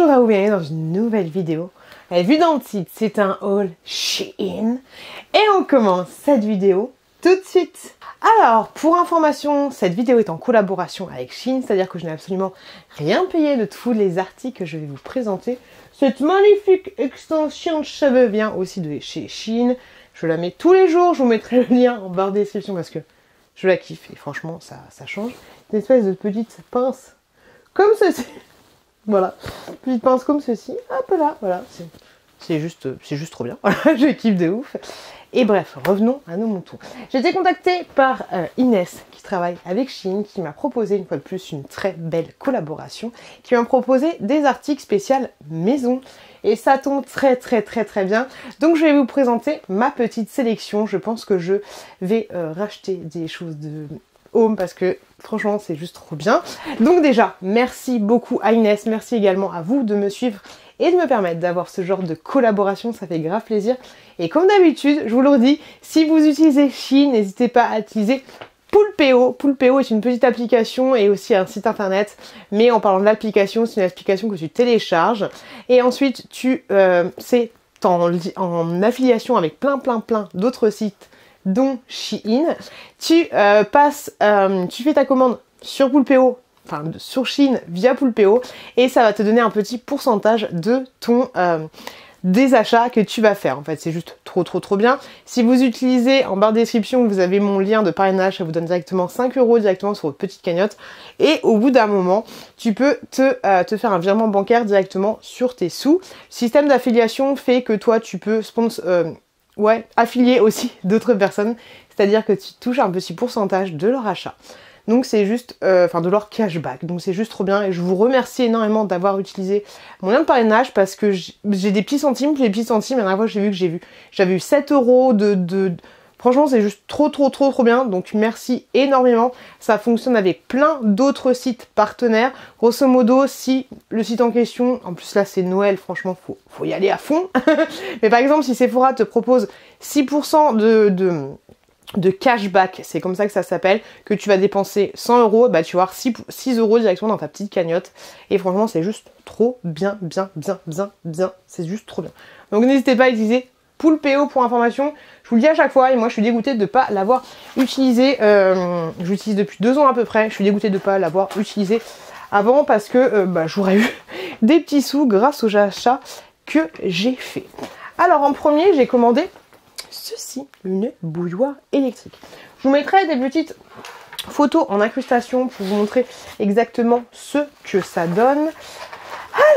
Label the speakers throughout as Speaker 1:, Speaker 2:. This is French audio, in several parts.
Speaker 1: Bonjour à vous, bienvenue dans une nouvelle vidéo. Vous avez vu dans le titre, c'est un haul Shein. Et on commence cette vidéo tout de suite. Alors, pour information, cette vidéo est en collaboration avec Shein, c'est-à-dire que je n'ai absolument rien payé de tous les articles que je vais vous présenter. Cette magnifique extension de cheveux vient aussi de chez Shein. Je la mets tous les jours, je vous mettrai le lien en barre de description parce que je la kiffe et franchement, ça change. Une espèce de petite pince comme ceci. Voilà, petite pince comme ceci, hop là, voilà, c'est juste trop bien, voilà, je kiffe de ouf. Et bref, revenons à nos moutons. J'ai été contactée par Inès qui travaille avec Shein, qui m'a proposé une fois de plus une très belle collaboration, qui m'a proposé des articles spéciaux maison. Et ça tombe très bien. Donc je vais vous présenter ma petite sélection. Je pense que je vais racheter des choses de home parce que franchement c'est juste trop bien. Donc déjà merci beaucoup à Inès, merci également à vous de me suivre et de me permettre d'avoir ce genre de collaboration, ça fait grave plaisir. Et comme d'habitude, je vous le redis, si vous utilisez Shein, n'hésitez pas à utiliser Poulpeo. Poulpeo est une petite application et aussi un site internet, mais en parlant de l'application, c'est une application que tu télécharges et ensuite c'est en affiliation avec plein d'autres sites dont Shein. Tu fais ta commande sur Poulpeo, enfin sur Shein via Poulpeo et ça va te donner un petit pourcentage de ton des achats que tu vas faire. En fait, c'est juste trop bien. Si vous utilisez en barre de description, vous avez mon lien de parrainage, ça vous donne directement 5 € directement sur votre petite cagnotte. Et au bout d'un moment, tu peux te faire un virement bancaire directement sur tes sous. Système d'affiliation fait que toi, tu peux affilier aussi d'autres personnes. C'est-à-dire que tu touches un petit pourcentage de leur achat. Donc c'est juste, de leur cashback. Donc c'est juste trop bien et je vous remercie énormément d'avoir utilisé mon lien de parrainage parce que j'ai des petits centimes, la dernière fois j'avais eu 7 € Franchement c'est juste trop bien. Donc merci énormément. Ça fonctionne avec plein d'autres sites partenaires. Grosso modo, si le site en question, en plus là c'est Noël, franchement faut y aller à fond. Mais par exemple si Sephora te propose 6% de cashback, c'est comme ça que ça s'appelle, que tu vas dépenser 100 €, bah tu vas avoir 6 € directement dans ta petite cagnotte. Et franchement, c'est juste trop bien, c'est juste trop bien. Donc n'hésitez pas à utiliser Poulpeo pour information. Je vous le dis à chaque fois, et moi je suis dégoûtée de ne pas l'avoir utilisé. Je l'utilise depuis 2 ans à peu près. Je suis dégoûtée de ne pas l'avoir utilisé avant parce que j'aurais eu des petits sous grâce aux achats que j'ai fait. Alors en premier, j'ai commandé ceci, une bouilloire électrique. Je vous mettrai des petites photos en incrustation pour vous montrer exactement ce que ça donne.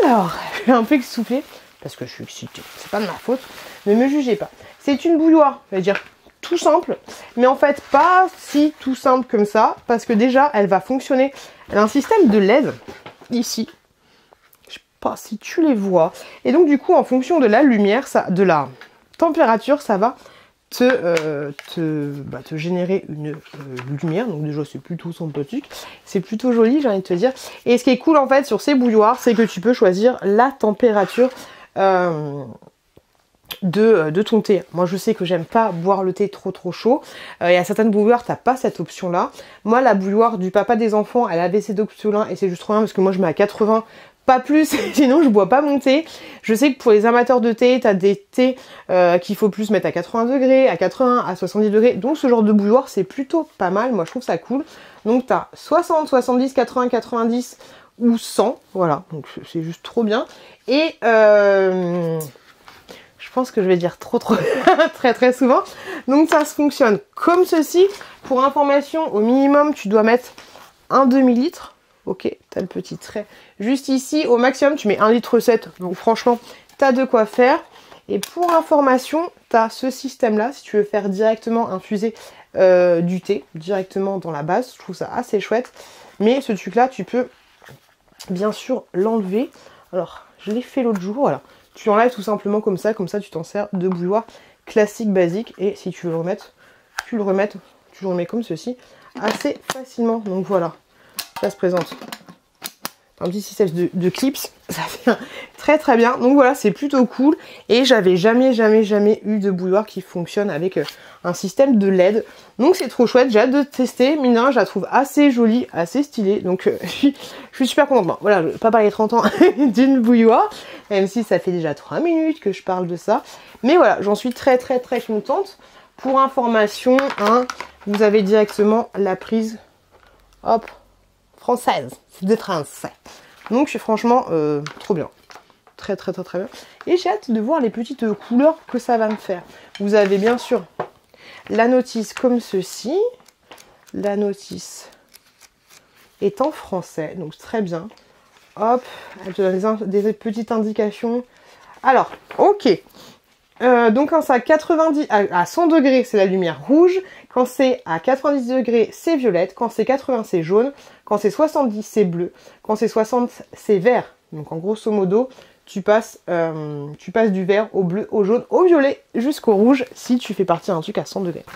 Speaker 1: Alors, je vais un peu essouffler parce que je suis excitée, c'est pas de ma faute, ne me jugez pas. C'est une bouilloire, je vais dire tout simple, mais en fait pas si tout simple comme ça, parce que déjà elle va fonctionner. Elle a un système de LED ici. Je sais pas si tu les vois. Et donc du coup, en fonction de la lumière, de la température, ça va te générer une lumière. Donc déjà c'est plutôt sympathique, c'est plutôt joli, j'ai envie de te dire. Et ce qui est cool en fait sur ces bouilloires, c'est que tu peux choisir la température de ton thé. Moi je sais que j'aime pas boire le thé trop chaud. Il y a certaines bouilloires, t'as pas cette option là. Moi la bouilloire du papa des enfants, elle avait cette option là et c'est juste trop bien parce que moi je mets à 80, pas plus, sinon je bois pas mon thé. Je sais que pour les amateurs de thé, t'as des thés qu'il faut plus mettre à 80 degrés, à 80, à 70 degrés. Donc ce genre de bouilloire c'est plutôt pas mal, moi je trouve ça cool. Donc t'as 60, 70, 80, 90 ou 100, voilà, donc c'est juste trop bien. Et je pense que je vais dire trop très souvent. Donc ça se fonctionne comme ceci. Pour information, au minimum tu dois mettre un demi-litre. Ok, t'as le petit trait juste ici. Au maximum, tu mets 1,7 litre. Donc franchement, t'as de quoi faire. Et pour information, t'as ce système-là. Si tu veux faire directement infuser du thé, directement dans la base. Je trouve ça assez chouette. Mais ce truc-là, tu peux bien sûr l'enlever. Alors, je l'ai fait l'autre jour. Voilà. Tu l'enlèves tout simplement comme ça tu t'en sers de bouilloire classique, basique. Et si tu veux le remettre, tu le remets comme ceci, assez facilement. Donc voilà. Ça se présente un petit système de clips, ça fait très très bien. Donc voilà, c'est plutôt cool. Et j'avais jamais eu de bouilloire qui fonctionne avec un système de LED. Donc c'est trop chouette, j'ai hâte de tester. Mina, je la trouve assez jolie, assez stylée. Donc je suis super contente. Bon, voilà, je vais pas parler 30 ans d'une bouilloire, même si ça fait déjà 3 minutes que je parle de ça. Mais voilà, j'en suis très contente. Pour information, hein, vous avez directement la prise, hop, française, c'est des français. Donc franchement, trop bien. Très bien. Et j'ai hâte de voir les petites couleurs que ça va me faire. Vous avez bien sûr la notice comme ceci. La notice est en français, donc très bien. Hop, elle te donne des petites indications. Alors, ok. Donc quand c'est à 90, à 100 degrés, c'est la lumière rouge. Quand c'est à 90 degrés, c'est violette. Quand c'est 80, c'est jaune. Quand c'est 70, c'est bleu. Quand c'est 60, c'est vert. Donc en grosso modo, tu passes du vert au bleu, au jaune, au violet, jusqu'au rouge, si tu fais partie d'un truc à 100 degrés.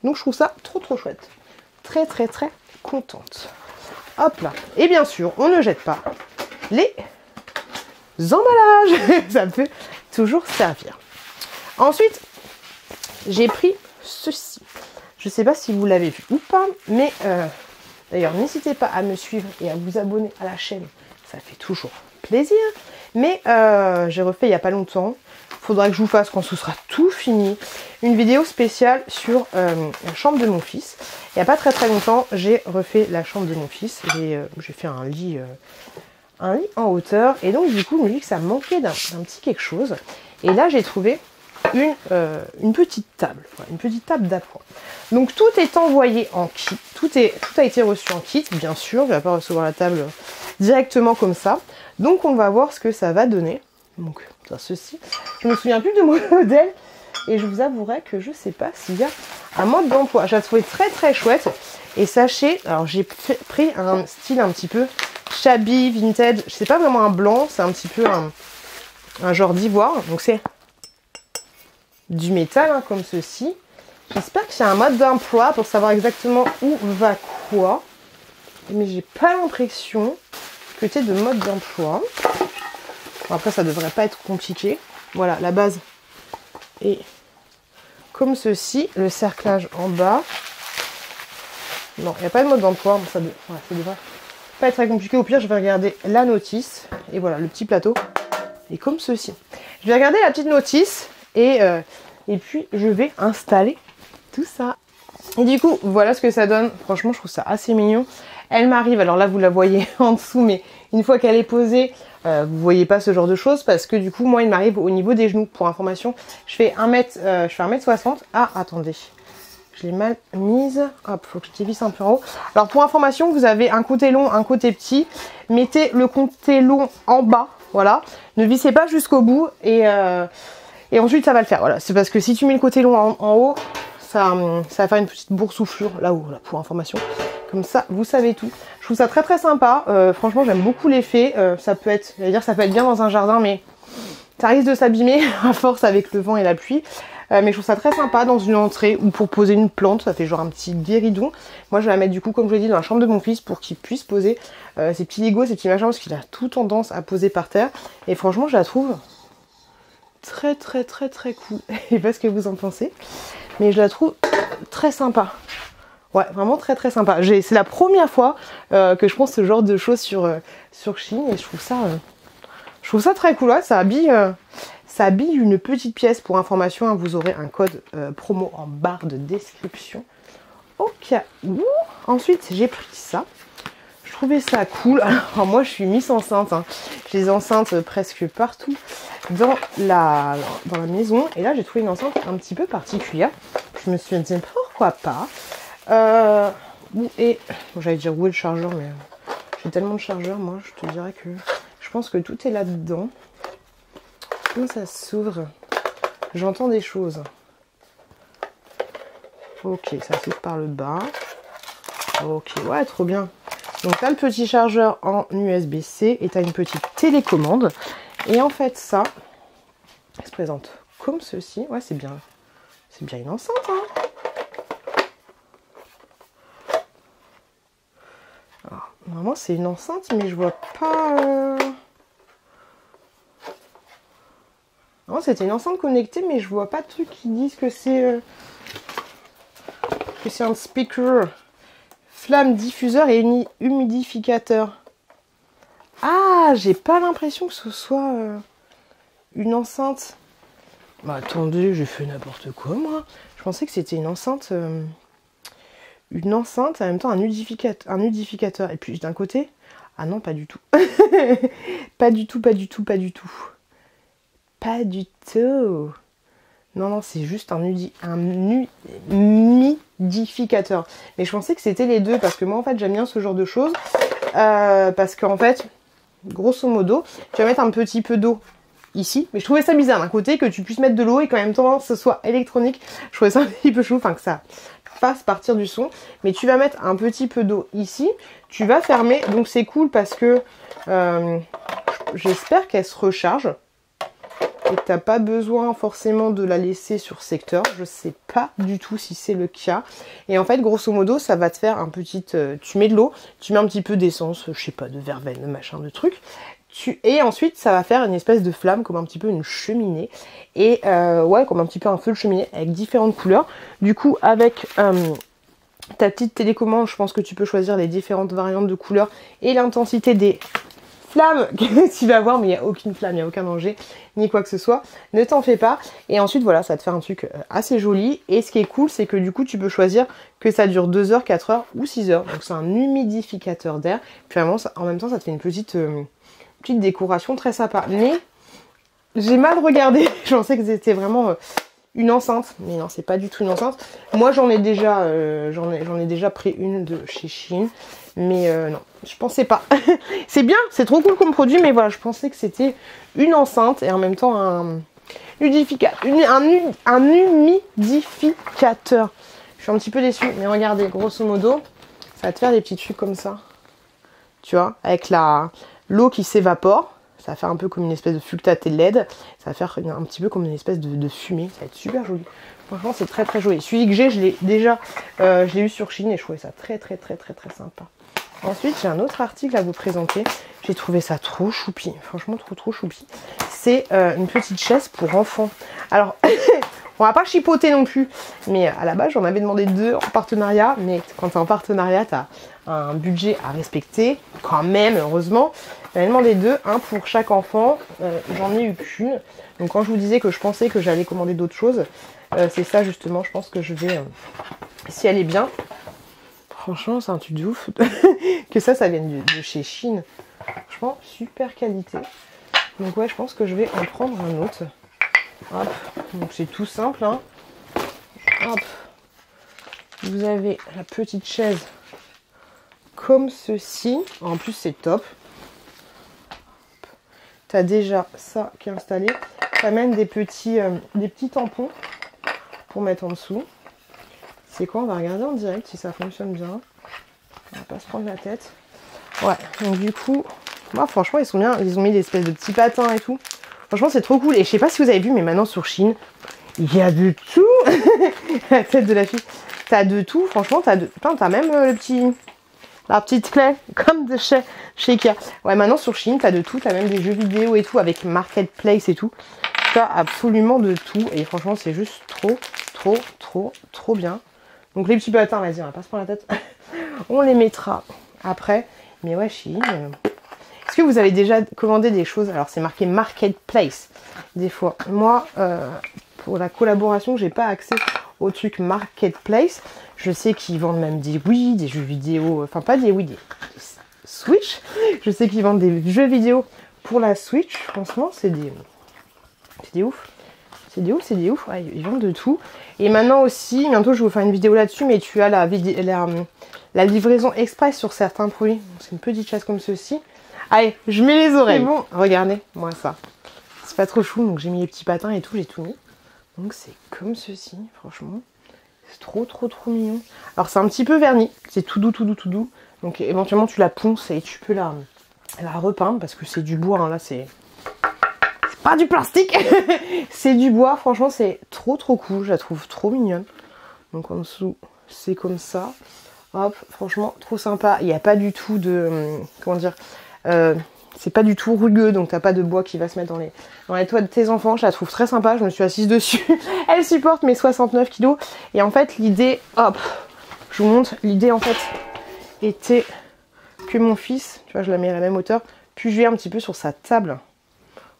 Speaker 1: Donc je trouve ça trop chouette. Très contente. Hop là. Et bien sûr, on ne jette pas les emballages. Ça peut toujours servir. Ensuite, j'ai pris ceci. Je ne sais pas si vous l'avez vu ou pas, mais d'ailleurs, n'hésitez pas à me suivre et à vous abonner à la chaîne. Ça fait toujours plaisir. Mais j'ai refait il n'y a pas longtemps. Il faudra que je vous fasse, quand ce sera tout fini, une vidéo spéciale sur la chambre de mon fils. Il n'y a pas très longtemps, j'ai refait la chambre de mon fils. J'ai fait un lit en hauteur. Et donc, du coup, je me dis que ça manquait d'un petit quelque chose. Et là, j'ai trouvé une petite table, voilà, une petite table d'appoint. Donc tout est envoyé en kit, tout a été reçu en kit, bien sûr, je ne vais pas recevoir la table directement comme ça. Donc on va voir ce que ça va donner. Donc ça, ceci, je me souviens plus de mon modèle et je vous avouerai que je ne sais pas s'il y a un mode d'emploi. Je la trouvais très chouette. Et sachez, alors j'ai pris un style un petit peu shabby, vintage, c'est pas vraiment un blanc, c'est un petit peu un genre d'ivoire, donc c'est du métal, hein, comme ceci. J'espère qu'il y a un mode d'emploi pour savoir exactement où va quoi. Mais j'ai pas l'impression que tu aies de mode d'emploi. Bon, après, ça devrait pas être compliqué. Voilà, la base est comme ceci. Le cerclage en bas. Non, il n'y a pas de mode d'emploi. Ça devrait pas être très compliqué. Au pire, je vais regarder la notice. Et voilà, le petit plateau est comme ceci. Je vais regarder la petite notice et puis je vais installer tout ça. Et du coup, voilà ce que ça donne. Franchement, je trouve ça assez mignon. Elle m'arrive, alors là vous la voyez en dessous, mais une fois qu'elle est posée, vous voyez pas ce genre de choses parce que du coup, moi, il m'arrive au niveau des genoux. Pour information, je fais 1m60. Ah, attendez, je l'ai mal mise. Hop, faut que je dévisse un peu en haut. Alors pour information, vous avez un côté long, un côté petit. Mettez le côté long en bas, voilà. Ne vissez pas jusqu'au bout et ensuite ça va le faire. Voilà, c'est parce que si tu mets le côté long en haut, ça va faire une petite boursouflure là-haut, là, pour information. Comme ça, vous savez tout. Je trouve ça très sympa. Franchement, j'aime beaucoup l'effet. Ça peut être bien dans un jardin, mais ça risque de s'abîmer à force avec le vent et la pluie. Mais je trouve ça très sympa dans une entrée ou pour poser une plante. Ça fait genre un petit guéridon. Moi, je vais la mettre du coup, comme je l'ai dit, dans la chambre de mon fils pour qu'il puisse poser ses petits Legos, ses petits machins, parce qu'il a tout tendance à poser par terre. Et franchement, je la trouve très cool. Je sais pas ce que vous en pensez, mais je la trouve très sympa. Ouais, vraiment très sympa. C'est la première fois que je pense ce genre de choses sur Shein et je trouve ça très cool. Ouais, ça habille une petite pièce. Pour information, hein, vous aurez un code promo en barre de description au cas où. Ensuite, j'ai pris ça. Je trouvais ça cool. Alors moi, je suis Miss Enceinte. Hein. J'ai des enceintes presque partout dans la maison. Et là, j'ai trouvé une enceinte un petit peu particulière. Je me suis dit pourquoi pas. Et j'allais dire où est le chargeur, mais j'ai tellement de chargeurs. Moi, je te dirais que je pense que tout est là-dedans. Comment ça s'ouvre? J'entends des choses. Ok, ça s'ouvre par le bas. Ok, ouais, trop bien. Donc t'as le petit chargeur en USB-C et t'as une petite télécommande. Et en fait ça se présente comme ceci. Ouais, c'est bien une enceinte, hein. Alors, Normalement, c'est une enceinte, mais je vois pas... Non, c'était une enceinte connectée, mais je vois pas de trucs qui disent que c'est un speaker. Flamme diffuseur et humidificateur. Ah, j'ai pas l'impression que ce soit une enceinte. Bah attendez, j'ai fait n'importe quoi moi. Je pensais que c'était une enceinte en même temps un humidificateur. Et puis d'un côté, ah non, pas du tout. Pas du tout, pas du tout, pas du tout. Pas du tout. Non, non, c'est juste un humidificateur. Mais je pensais que c'était les deux, parce que moi, en fait, j'aime bien ce genre de choses. Parce qu'en fait, grosso modo, tu vas mettre un petit peu d'eau ici. Mais je trouvais ça bizarre, d'un côté, que tu puisses mettre de l'eau et qu'en même temps, ce soit électronique. Je trouvais ça un petit peu chaud, enfin, que ça fasse partir du son. Mais tu vas mettre un petit peu d'eau ici. Tu vas fermer. Donc, c'est cool parce que j'espère qu'elle se recharge. Et que tu n'as pas besoin forcément de la laisser sur secteur. Je sais pas du tout si c'est le cas. Et en fait, grosso modo, ça va te faire un petit... tu mets de l'eau, tu mets un petit peu d'essence, je sais pas, de verveine, de machin, de truc. Et ensuite, ça va faire une espèce de flamme, comme un petit peu une cheminée. Et ouais, comme un petit peu un feu de cheminée, avec différentes couleurs. Du coup, avec... ta petite télécommande, je pense que tu peux choisir les différentes variantes de couleurs et l'intensité des flammes que tu vas avoir, mais il n'y a aucune flamme, il n'y a aucun danger, ni quoi que ce soit. Ne t'en fais pas. Et ensuite, voilà, ça va te faire un truc assez joli. Et ce qui est cool, c'est que du coup, tu peux choisir que ça dure 2 heures, 4 heures ou 6 heures. Donc, c'est un humidificateur d'air. Puis, vraiment, en même temps, ça te fait une petite décoration très sympa. Mais j'ai mal regardé. Je pensais que c'était vraiment... une enceinte, mais non, c'est pas du tout une enceinte. Moi, j'en ai déjà pris une de chez Shein, mais non, je pensais pas. C'est bien, c'est trop cool comme produit, mais voilà, je pensais que c'était une enceinte et en même temps un humidificateur. Je suis un petit peu déçue, mais regardez, grosso modo, ça va te faire des petits trucs comme ça, tu vois, avec l'eau qui s'évapore. Ça va faire un peu comme une espèce de fructate LED. Ça va faire un petit peu comme une espèce de fumée. Ça va être super joli. Franchement, c'est très très joli. Celui que j'ai, je l'ai déjà, je l'ai eu sur Shein et je trouvais ça très très très très très sympa. Ensuite, j'ai un autre article à vous présenter. J'ai trouvé ça trop choupi. Franchement, trop trop choupi. C'est une petite chaise pour enfants. Alors, on va pas chipoter non plus. Mais à la base, j'en avais demandé 2 en partenariat. Mais quand tu es en partenariat, tu as un budget à respecter. Quand même, heureusement. J'en ai demandé 2, un pour chaque enfant. J'en ai eu qu'une. Donc quand je vous disais que je pensais que j'allais commander d'autres choses, c'est ça justement. Je pense que je vais, si elle est bien, franchement c'est un truc de ouf. Que ça vienne de chez Shein. Franchement, super qualité. Donc ouais, je pense que je vais en prendre un autre. Hop. Donc c'est tout simple. Hein. Hop. Vous avez la petite chaise comme ceci. En plus c'est top. Tu as déjà ça qui est installé. Ça amène des petits tampons pour mettre en dessous. C'est quoi? On va regarder en direct si ça fonctionne bien. On va pas se prendre la tête. Ouais, donc du coup, moi franchement ils sont bien. Ils ont mis des espèces de petits patins et tout. Franchement c'est trop cool. Et je sais pas si vous avez vu, mais maintenant sur Shein, il y a de tout. La tête de la fille. T'as de tout. Franchement, t'as même la petite clé, comme de chez Ikea. Ouais, maintenant sur Shein, t'as de tout. T'as même des jeux vidéo et tout, avec Marketplace et tout. T'as absolument de tout. Et franchement, c'est juste trop bien. Donc les petits patins, vas-y, on va pas se prendre la tête. On les mettra après. Mais ouais, Shein... Est-ce que vous avez déjà commandé des choses? Alors, c'est marqué Marketplace, des fois. Moi, pour la collaboration, j'ai pas accès au truc Marketplace. Je sais qu'ils vendent même des Wii, des jeux vidéo, enfin pas des Wii, des Switch. Je sais qu'ils vendent des jeux vidéo pour la Switch. Franchement, c'est des ouf. C'est des ouf. Ouais, ils vendent de tout. Et maintenant aussi, bientôt je vais vous faire une vidéo là-dessus, mais tu as la livraison express sur certains produits. C'est une petite chaise comme ceci. Allez, je mets les oreilles. Bon, regardez, moi ça. C'est pas trop chou, donc j'ai mis les petits patins et tout, j'ai tout mis. Donc c'est comme ceci, franchement. C'est trop mignon. Alors c'est un petit peu verni, c'est tout doux. Donc éventuellement tu la ponces et tu peux la repeindre parce que c'est du bois, hein, là c'est pas du plastique. C'est du bois, franchement c'est trop cool, je la trouve trop mignonne. Donc en dessous c'est comme ça. Hop, franchement, trop sympa. Il n'y a pas du tout de... comment dire, c'est pas du tout rugueux, donc t'as pas de bois qui va se mettre dans les toits de tes enfants. Je la trouve très sympa, je me suis assise dessus. Elle supporte mes 69 kilos. Et en fait, l'idée... hop, je vous montre. L'idée, en fait, était que mon fils, tu vois, je la mets à la même hauteur, puis jouer un petit peu sur sa table.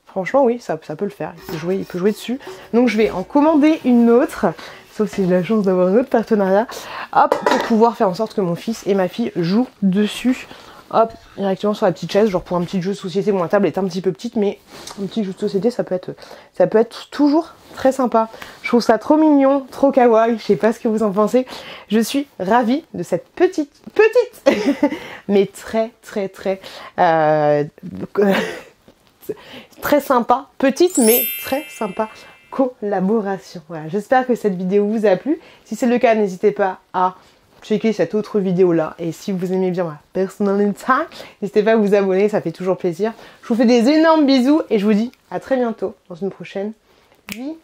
Speaker 1: Franchement, oui, ça peut le faire. Il peut jouer dessus. Donc, je vais en commander une autre. Sauf si j'ai la chance d'avoir un autre partenariat. Hop, pour pouvoir faire en sorte que mon fils et ma fille jouent dessus. Hop, directement sur la petite chaise. Genre pour un petit jeu de société. Bon, la table est un petit peu petite, mais un petit jeu de société, ça peut être toujours très sympa. Je trouve ça trop mignon, trop kawaii. Je sais pas ce que vous en pensez. Je suis ravie de cette petite, mais très très sympa, petite mais très sympa collaboration. Voilà, j'espère que cette vidéo vous a plu. Si c'est le cas, n'hésitez pas à checker cette autre vidéo là. Et si vous aimez bien ma personnalité, n'hésitez pas à vous abonner, ça fait toujours plaisir. Je vous fais des énormes bisous et je vous dis à très bientôt dans une prochaine vidéo.